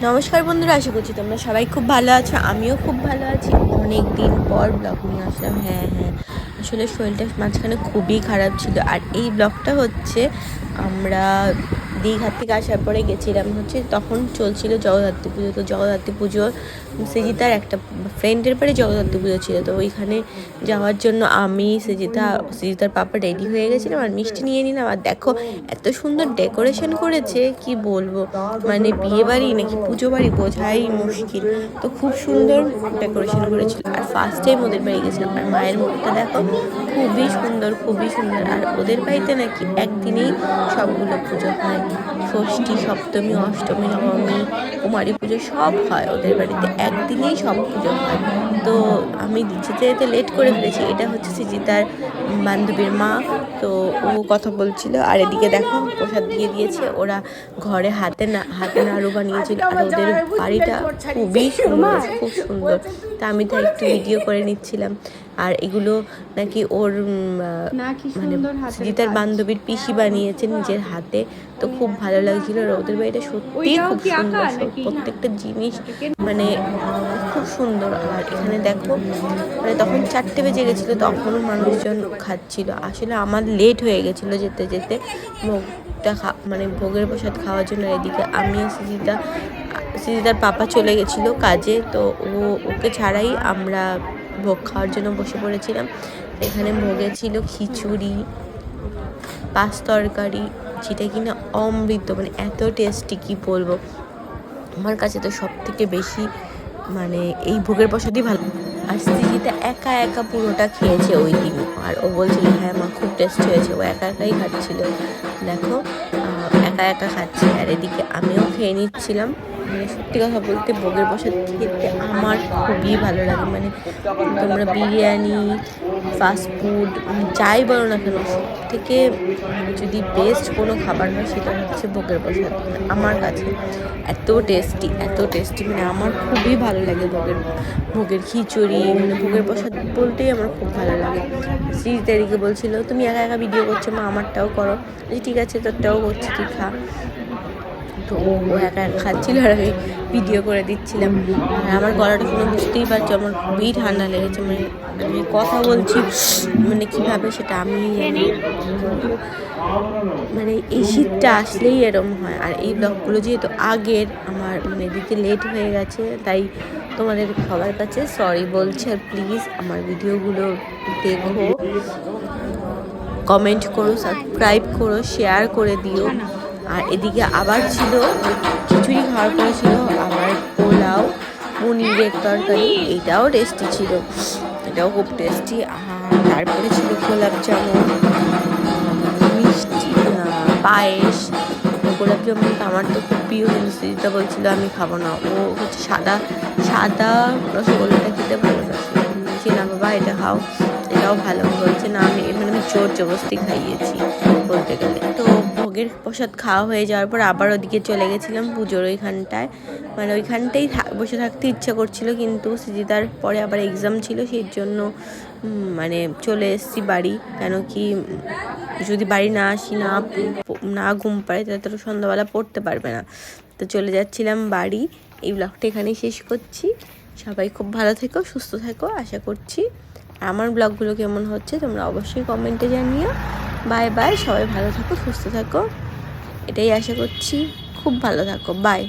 নমস্কার বন্ধুরা, আশা করছি তোমরা সবাই খুব ভালো আছো। আমিও খুব ভালো আছি। অনেক দিন পর ব্লগ নিয়ে আসলাম। হ্যাঁ, আসলে শরীরটা মাঝখানে খুবই খারাপ ছিল। আর এই ব্লগটা হচ্ছে আমরা দীঘার থেকে আসার পরে গেছিলাম হচ্ছে, তখন চলছিল জগদ্ধাত্রী পুজো। তো জগদ্ধাত্রী পুজো সৃজিতার একটা ফ্রেন্ডের বাড়ি জগদ্ধাত্রী পুজো ছিল। তো ওইখানে যাওয়ার জন্য আমি সৃজিতার পাপা রেডি হয়ে গেছিলাম আর মিষ্টি নিয়ে নিলাম। আর দেখো এত সুন্দর ডেকোরেশন করেছে, কি বলবো, মানে বিয়ে বাড়ি নাকি পুজো বাড়ি বোঝাই মুশকিল। তো খুব সুন্দর ডেকোরেশন করেছিল। আর ফার্স্ট টাইম ওদের বাড়ি গেছিলাম। আর মায়ের মুখটা দেখো, খুবই সুন্দর, খুবই সুন্দর। আর ওদের বাড়িতে নাকি একদিনেই সবগুলো পুজো হয়। ষষ্ঠী, সপ্তমী, অষ্টমী, নবমী, কুমারী পুজো সব হয় ওদের বাড়িতে, একদিনেই সব পুজো হয়। তো আমি যেতে যেতে লেট করে ফেলেছি। এটা হচ্ছে সৃজিতার বান্ধবীর মা। তো ও কথা বলছিল। আর এদিকে দেখো প্রসাদ দিয়ে দিয়েছে। ওরা ঘরে হাতে নাড়ু বানিয়েছিল। আর ওদের বাড়িটা খুবই সুন্দর, খুব সুন্দর। তা আমি তো একটু ভিডিও করে নিচ্ছিলাম। আর এগুলো নাকি ওর মানে সৃজিতার বান্ধবীর পিসি বানিয়েছে নিজের হাতে। তো খুব ভালো লাগছিল। আর ওদের বাড়িটা সত্যি খুব সুন্দর, প্রত্যেকটা জিনিস মানে খুব সুন্দর। আর এখানে দেখো, মানে তখন 4টে বেজে গেছিলো, তখনও মানুষজন খাচ্ছিল। আসলে আমার লেট হয়ে গেছিলো যেতে যেতে ভোগটা মানে ভোগের প্রসাদ খাওয়ার জন্য। এদিকে আমি আর সৃজিতার পাপা চলে গেছিলো কাজে। তো ওকে ছাড়াই আমরা ভোগ খাওয়ার জন্য বসে পড়েছিলাম। এখানে ভোগে ছিল খিচুড়ি, পাঁচ তরকারি, যেটা কিনা অমৃত, মানে এত টেস্টি কি বলবো। আমার কাছে তো সব থেকে বেশি মানে এই ভোগের প্রসাদই ভালো। আর সৃজিতা একা একা পুরোটা খেয়েছে ওই দিন। আর ও বলছিল হ্যাঁ মা খুব টেস্টি হয়েছে। ও একা একাই খাচ্ছিল, দেখো একা একা খাচ্ছে। আর এদিকে আমিও খেয়ে নিচ্ছিলাম। মানে সত্যি কথা বলতে ভোগের প্রসাদ খেতে আমার খুবই ভালো লাগে। মানে তোমরা বিরিয়ানি, ফাস্টফুড যাই বলো না কেন, সব থেকে যদি বেস্ট কোনো খাবার হয় সেটা হচ্ছে ভোগের প্রসাদ। আমার কাছে এত টেস্টি, মানে আমার খুবই ভালো লাগে ভোগের খিচুড়ি, মানে ভোগের প্রসাদ বলতেই আমার খুব ভালো লাগে। সৃজিতাদিকে বলছিল তুমি একা একা ভিডিও করছো মা, আমারটাও করো। ঠিক আছে, তোরটাও করছি, তুই খা। তো ও একা একা খাচ্ছিল আর আমি ভিডিও করে দিচ্ছিলাম। আর আমার গলাটা শুনে বুঝতেই পারছো আমার খুবই ঠান্ডা লেগেছে। মানে আমি কথা বলছি মানে কীভাবে সেটা আমি মানে এই শীতটা আসলেই এরম হয়। আর এই ব্লগগুলো যেহেতু আগের, আমার মানে দিতে লেট হয়ে গেছে, তাই তোমাদের সবার কাছে সরি বলছি। আর প্লিজ আমার ভিডিওগুলো দেখো, কমেন্ট করো, সাবস্ক্রাইব করো, শেয়ার করে দিও। আর এদিকে আবার ছিল খিচুড়ি খাওয়ার পরে ছিল আবার পোলাও, পনিরের তরকারি, এটাও টেস্টি ছিল, এটাও খুব টেস্টি। আর তারপরে ছিল গোলাপ জামুন, মিষ্টি, পায়েস। গোলাপ জামুনটা আমার তো খুব প্রিয়, কিন্তু সৃজিতা বলছিল আমি খাবো না। ও হচ্ছে সাদা রসগোল্লাটা খেতে ভালোবাসে। বলছি না বাবা এটা খাও, এটাও ভালো। বলছে না, আমি জোর জবরদস্তি খাইয়েছি বলতে গেলে। তো ভোগের প্রসাদ খাওয়া হয়ে যাওয়ার পর আবার ওদিকে চলে গেছিলাম পুজোর ওইখানটায়। মানে ওইখানটাই বসে থাকতে ইচ্ছা করছিল, কিন্তু সৃজিতার পরে আবার এক্সাম ছিল, সেই জন্য মানে চলে এসেছি বাড়ি। কেন কি যদি বাড়ি না আসি, না ঘুম পাড়ে, তাহলে তো সন্ধ্যাবেলা পড়তে পারবে না। তো চলে যাচ্ছিলাম বাড়ি। এই ব্লগটা এখানেই শেষ করছি। সবাই খুব ভালো থেকো, সুস্থ থেকো আশা করছি। আমার ব্লগগুলো কেমন হচ্ছে তোমরা অবশ্যই কমেন্টে জানিও। বাই বাই, সবাই ভালো থাকো, সুস্থ থাকো, এটাই আশা করছি। খুব ভালো থাকো, বাই।